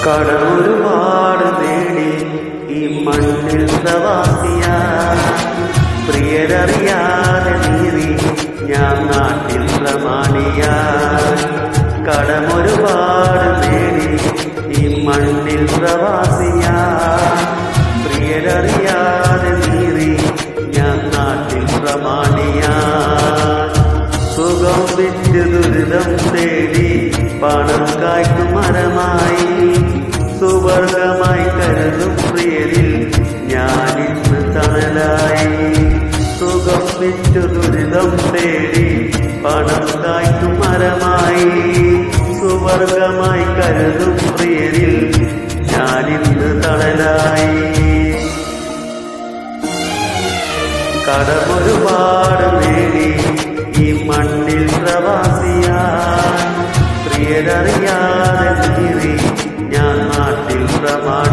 കടമൊരുപാട് നേടി ഈ മണ്ണിൽ പ്രവാസിയ പ്രിയരറിയാതെ നീറി ഞാൻ നാട്ടിൽ പ്രമാണിയ കടമൊരുപാട് നേടി ഈ മണ്ണിൽ പ്രവാസിയ പ്രിയരറിയാതെ നീറി ഞാൻ നാട്ടിൽ പ്രമാണിയ സുഖം വിറ്റ് ദുരിതം തേടി പണം കായ്ക്കും മരമായി സുവർഗമായി കരുതും പ്രിയരിൽ ഞാനിന്ന് തണലായി സുഖം വിറ്റ് ദുരിതം തേടി പണം കായ്ക്കും മരമായി സുവർഗമായി കരുതും പ്രിയരിൽ ഞാനിന്ന് തണലായി കടമൊരുപാട് നേടി ഈ മണ്ണിൽ പ്രവാസിയ പ്രിയരറിയാതെ നീറി ഞാൻ നാട്ടിൽ പ്രമാണ